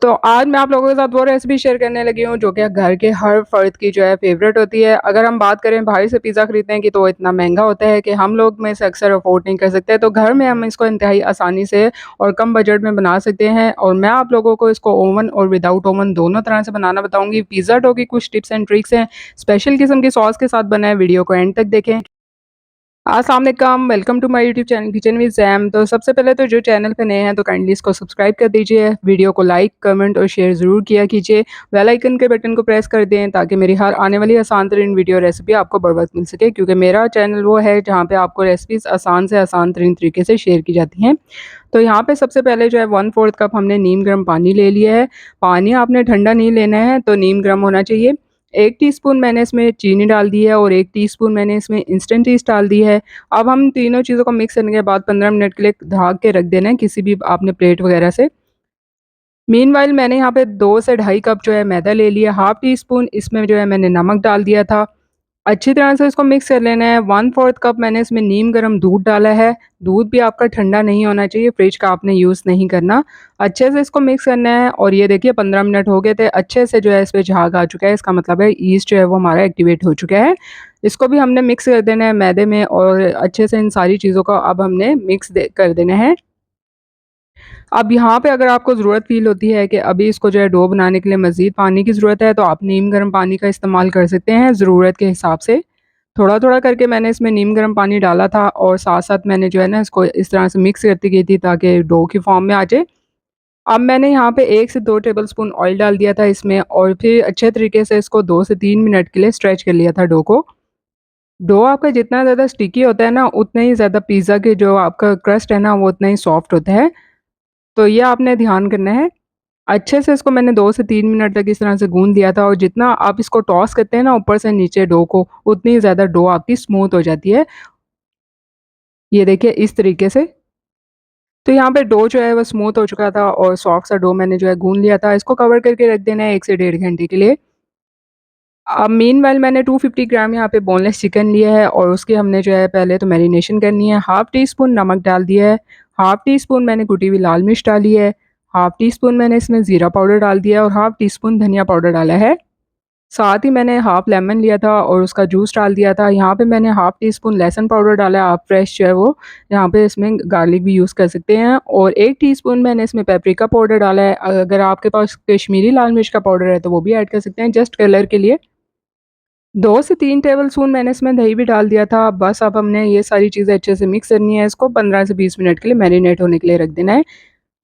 तो आज मैं आप लोगों के साथ वो रेसिपी शेयर करने लगी हूँ जो कि घर के हर फ़र्द की जो है फ़ेवरेट होती है। अगर हम बात करें बाहर से पिज़्ज़ा खरीदने की तो वो इतना महँगा होता है कि हम लोग में से अक्सर अफ़ोर्ड नहीं कर सकते। तो घर में हम इसको इंतहाई आसानी से और कम बजट में बना सकते हैं और मैं आप लोगों को इसको ओवन और विदाउट ओवन दोनों तरह से बनाना बताऊँगी। पिज़्ज़ा डो की कुछ टिप्स एंड ट्रिक्स हैं, स्पेशल किस्म की सॉस के साथ बना है, वीडियो को एंड तक देखें। अस्सलाम वालेकुम, welcome to my YouTube channel kitchen with Sam. तो सबसे पहले तो जो चैनल पे नए हैं तो काइंडली इसको सब्सक्राइब कर दीजिए, वीडियो को लाइक, कमेंट और शेयर ज़रूर किया कीजिए। बेल आइकन के बटन को प्रेस कर दें ताकि मेरी हर आने वाली आसान तरीन वीडियो रेसिपी आपको बर वक्त मिल सके, क्योंकि मेरा चैनल वो है जहाँ पे आपको रेसिपीज़ आसान से आसान तरीन तरीके से शेयर की जाती हैं। तो यहाँ पे सबसे पहले जो है 1/4 कप हमने नीम गर्म पानी ले लिया है। पानी आपने ठंडा नहीं लेना है, तो नीम गर्म होना चाहिए। 1 टीस्पून मैंने इसमें चीनी डाल दी है और 1 टीस्पून मैंने इसमें इंस्टेंट ईस्ट डाल दी है। अब हम तीनों चीज़ों को मिक्स करने के बाद 15 मिनट के लिए ढक के रख देना है किसी भी आपने प्लेट वगैरह से। मीनवाइल मैंने यहाँ पे 2 से ढाई कप जो है मैदा ले लिया, हाफ़ टी स्पून इसमें जो है मैंने नमक डाल दिया था। अच्छी तरह से इसको मिक्स कर लेना है। 1/4 कप मैंने इसमें नीम गर्म दूध डाला है। दूध भी आपका ठंडा नहीं होना चाहिए, फ्रिज का आपने यूज़ नहीं करना। अच्छे से इसको मिक्स करना है और ये देखिए 15 मिनट हो गए थे। अच्छे से जो है इसमें झाग आ चुका है, इसका मतलब है ईस्ट जो है वो हमारा एक्टिवेट हो चुका है। इसको भी हमने मिक्स कर देना है मैदे में और अच्छे से इन सारी चीज़ों को अब हमने मिक्स कर देना है। अब यहाँ पे अगर आपको ज़रूरत फ़ील होती है कि अभी इसको जो है डो बनाने के लिए मज़ीद पानी की ज़रूरत है, तो आप नीम गर्म पानी का इस्तेमाल कर सकते हैं ज़रूरत के हिसाब से। थोड़ा-थोड़ा करके मैंने इसमें नीम गर्म पानी डाला था और साथ-साथ मैंने जो है ना इसको इस तरह से मिक्स करती गई थी ताकि डो की फ़ॉर्म में आ जाए। अब मैंने यहाँ पे 1 से 2 टेबलस्पून ऑयल डाल दिया था इसमें और फिर अच्छे तरीके से इसको 2 से 3 मिनट के लिए स्ट्रेच कर लिया था डो को। डो आपका जितना ज़्यादा स्टिकी होता है ना, उतना ही ज़्यादा पिज़्ज़ा के जो आपका क्रस्ट है ना, वो उतना ही सॉफ्ट होता है। तो ये आपने ध्यान करना है। अच्छे से इसको मैंने 2 से 3 मिनट तक इस तरह से गूँध दिया था और जितना आप इसको टॉस करते हैं ना ऊपर से नीचे डो को, उतनी ज़्यादा डो आपकी स्मूथ हो जाती है। ये देखिए इस तरीके से। तो यहाँ पे डो जो है वो स्मूथ हो चुका था और सॉफ्ट सा डो मैंने जो है गूँध लिया था। इसको कवर करके रख देना है 1 से डेढ़ घंटे के लिए। अब मीनवाइल मैंने 250 ग्राम यहाँ पे बोनलेस चिकन लिया है और उसकी हमने जो है पहले तो मैरिनेशन करनी है। हाफ़ टी स्पून नमक डाल दिया है, हाफ़ टी स्पून मैंने कुटी हुई लाल मिर्च डाली है, हाफ़ टी स्पून मैंने इसमें ज़ीरा पाउडर डाल दिया है और हाफ़ टी स्पून धनिया पाउडर डाला है। साथ ही मैंने हाफ़ लेमन लिया था और उसका जूस डाल दिया था। यहाँ पे मैंने हाफ़ टी स्पून लहसुन पाउडर डाला है, आप फ्रेश जो है वो यहाँ पे इसमें गार्लिक भी यूज़ कर सकते हैं और 1 टीस्पून मैंने इसमें पेपरिका पाउडर डाला है। अगर आपके पास कश्मीरी लाल मिर्च का पाउडर है तो वो भी ऐड कर सकते हैं जस्ट कलर के लिए। 2 से 3 टेबलस्पून मैंने इसमें दही भी डाल दिया था। बस अब हमने ये सारी चीज़ें अच्छे से मिक्स करनी है, इसको 15 से 20 मिनट के लिए मैरिनेट होने के लिए रख देना है।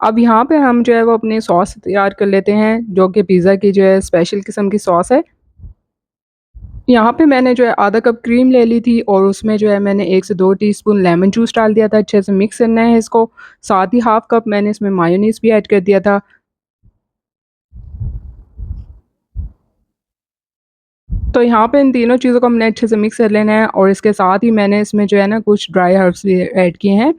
अब यहाँ पे हम जो है वो अपनी सॉस तैयार कर लेते हैं, जो कि पिज़्ज़ा की जो है स्पेशल किस्म की सॉस है। यहाँ पे मैंने जो है आधा कप क्रीम ले ली थी और उसमें जो है मैंने 1 से 2 टीस्पून लेमन जूस डाल दिया था, अच्छे से मिक्स करना है इसको। साथ ही हाफ़ कप मैंने इसमें मायोनीज़ भी ऐड कर दिया था। तो यहाँ पे इन तीनों चीज़ों को हमने अच्छे से मिक्स कर लेना है और इसके साथ ही मैंने इसमें जो है ना कुछ ड्राई हर्ब्स भी ऐड किए हैं।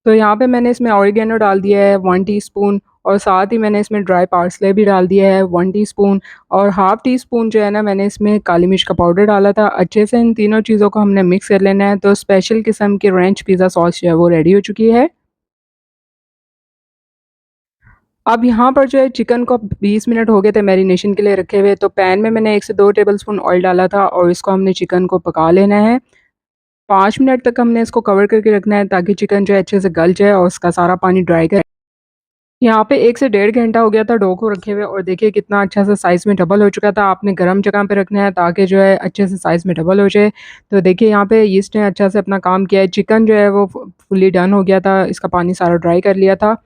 तो यहाँ पे मैंने इसमें ऑरिगेनो डाल दिया है 1 टीस्पून और साथ ही मैंने इसमें ड्राई पार्सले भी डाल दिया है 1 टीस्पून और हाफ़ टी स्पून जो है ना मैंने इसमें काली मिर्च का पाउडर डाला था। अच्छे से इन तीनों चीज़ों को हमने मिक्स कर लेना है, तो स्पेशल किस्म की रेंच पिज़्ज़ा सॉस जो है वो रेडी हो चुकी है। अब यहाँ पर जो है चिकन को 20 मिनट हो गए थे मैरिनेशन के लिए रखे हुए, तो पैन में मैंने 1 से 2 टेबलस्पून ऑयल डाला था और इसको हमने चिकन को पका लेना है। 5 मिनट तक हमने इसको कवर करके रखना है ताकि चिकन जो है अच्छे से गल जाए और उसका सारा पानी ड्राई कर। यहाँ पे 1 से डेढ़ घंटा हो गया था डो को रखे हुए और देखिए कितना अच्छा सा साइज़ में डबल हो चुका था। आपने गरम जगह पे रखना है ताकि जो है अच्छे से साइज़ में डबल हो जाए। तो देखिए यहाँ पे यीस्ट ने अच्छा से अपना काम किया है। चिकन जो है वो फुल्ली डन हो गया था, इसका पानी सारा ड्राई कर लिया था।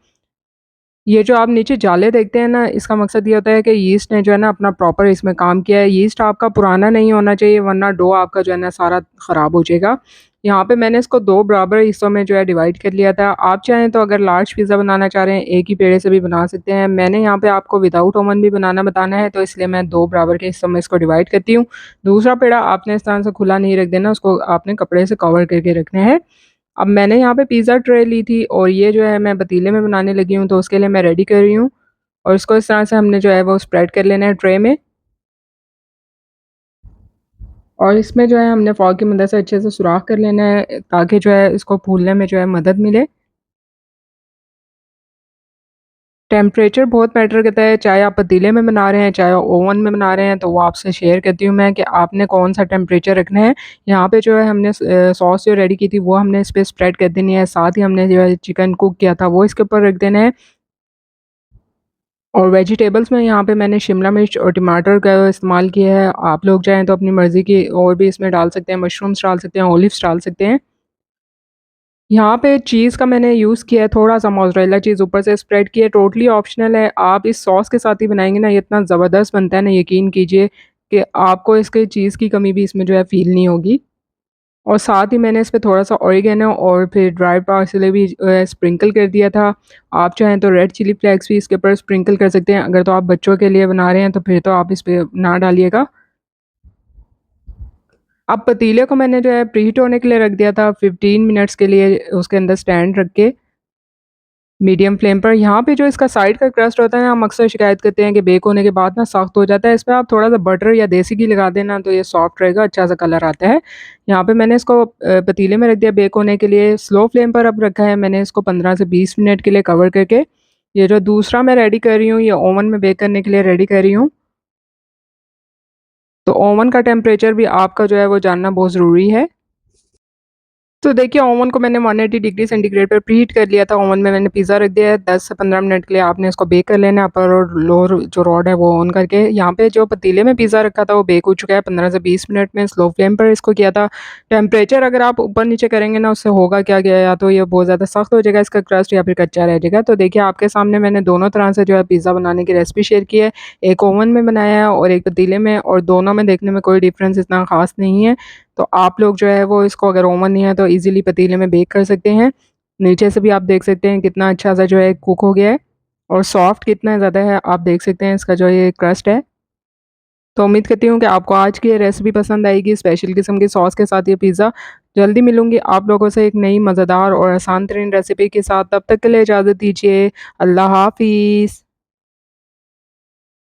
ये जो आप नीचे जाले देखते हैं ना, इसका मकसद ये होता है कि यीस्ट ने जो है ना अपना प्रॉपर इसमें काम किया है। यीस्ट आपका पुराना नहीं होना चाहिए, वरना डो आपका जो है ना सारा ख़राब हो जाएगा। यहाँ पे मैंने इसको 2 बराबर हिस्सों में जो है डिवाइड कर लिया था। आप चाहें तो अगर लार्ज पिज़्ज़ा बनाना चाह रहे हैं, एक ही पेड़े से भी बना सकते हैं। मैंने यहाँ पे आपको विदाउट ओवन भी बनाना बताना है, तो इसलिए मैं 2 बराबर के हिस्सों में इसको डिवाइड करती हूँ। दूसरा पेड़ा आपने इस तरह से खुला नहीं रख देना, उसको आपने कपड़े से कवर करके रखना है। अब मैंने यहाँ पे पिज़्ज़ा ट्रे ली थी और ये जो है मैं पतीले में बनाने लगी हूँ, तो उसके लिए मैं रेडी कर रही हूँ और इसको इस तरह से हमने जो है वो स्प्रेड कर लेना है ट्रे में और इसमें जो है हमने फ़ॉर्क की मदद से अच्छे से सुराख कर लेना है ताकि जो है इसको फूलने में जो है मदद मिले। टेम्परेचर बहुत मैटर करता है, चाहे आप पतीले में बना रहे हैं, चाहे ओवन में बना रहे हैं, तो वो आपसे शेयर करती हूँ मैं कि आपने कौन-सा टेम्परेचर रखना है। यहाँ पे जो है हमने सॉस जो रेडी की थी वो हमने इस पे स्प्रेड कर देनी है, साथ ही हमने जो है चिकन कुक किया था वो इसके ऊपर रख देना है। और वेजिटेबल्स में यहाँ पे मैंने शिमला मिर्च और टमाटर का इस्तेमाल किया है। आप लोग चाहें तो अपनी मर्ज़ी की और भी इसमें डाल सकते हैं, मशरूम्स डाल सकते हैं, ओलिव्स डाल सकते हैं। यहाँ पे चीज़ का मैंने यूज़ किया है, थोड़ा-सा मोज़रेला चीज़ ऊपर से स्प्रेड की है, टोटली ऑप्शनल है। आप इस सॉस के साथ ही बनाएँगे ना, ये इतना ज़बरदस्त बनता है ना, यकीन कीजिए कि आपको इसके चीज़ की कमी भी इसमें जो है फ़ील नहीं होगी। और साथ ही मैंने इस पे थोड़ा-सा ऑरिगेनो और फिर ड्राई पार्सले भी स्प्रिंकल कर दिया था। आप चाहें तो रेड चिली फ्लेक्स भी इसके ऊपर स्प्रिंकल कर सकते हैं। अगर तो आप बच्चों के लिए बना रहे हैं, तो फिर तो आप इस पे ना डालिएगा। अब पतीले को मैंने जो है प्रीहीट होने के लिए रख दिया था 15 मिनट्स के लिए उसके अंदर स्टैंड रख के। मीडियम फ्लेम पर यहाँ पे जो इसका साइड का क्रस्ट होता है ना, हम अक्सर शिकायत करते हैं कि बेक होने के बाद ना सख्त हो जाता है। इस पे आप थोड़ा-सा बटर या देसी घी लगा देना तो ये सॉफ्ट रहेगा, अच्छा-सा कलर आता है। यहाँ पे मैंने इसको पतीले में रख दिया बेक होने के लिए, स्लो फ्लेम पर अब रखा है मैंने इसको 15 से 20 मिनट के लिए कवर करके। ये जो दूसरा मैं रेडी कर रही हूँ, ये ओवन में बेक करने के लिए रेडी कर रही हूँ। तो ओवन का टेम्परेचर भी आपका जो है वो जानना बहुत ज़रूरी है। तो देखिए ओवन को मैंने 180 डिग्री सेंटीग्रेड पर प्रीहीट कर लिया था। ओवन में मैंने पिज़्ज़ा रख दिया है, 10 से 15 मिनट के लिए आपने इसको बेक कर लेना है। अपर और लोअर जो रॉड है वो ऑन करके। यहाँ पे जो पतीले में पिज़्ज़ा रखा था वो बेक हो चुका है, 15 से 20 मिनट में स्लो फ्लेम पर इसको किया था। टेम्परेचर अगर आप ऊपर-नीचे करेंगे ना, उससे होगा क्या कि या तो ये बहुत ज़्यादा सख्त हो जाएगा इसका क्रस्ट, या फिर कच्चा रह जाएगा। तो देखिए आपके सामने मैंने दोनों तरह से जो है पिज़्ज़ा बनाने की रेसिपी शेयर की है। एक ओवन में बनाया है और एक पतीले में, और दोनों में देखने में कोई डिफरेंस इतना ख़ास नहीं है। तो आप लोग जो है वो इसको, अगर ओवन नहीं है तो इजीली पतीले में बेक कर सकते हैं। नीचे से भी आप देख सकते हैं कितना अच्छा-सा जो है कुक हो गया है, और सॉफ्ट कितना ज़्यादा है आप देख सकते हैं इसका जो ये क्रस्ट है। तो उम्मीद करती हूँ कि आपको आज की ये रेसिपी पसंद आएगी, स्पेशल किस्म की सॉस के साथ ये पिज़्ज़ा। जल्दी मिलूँगी आप लोगों से एक नई मज़ेदार और आसान तरीन रेसिपी के साथ, तब तक के लिए इजाज़त दीजिए। अल्लाह हाफ़िज़।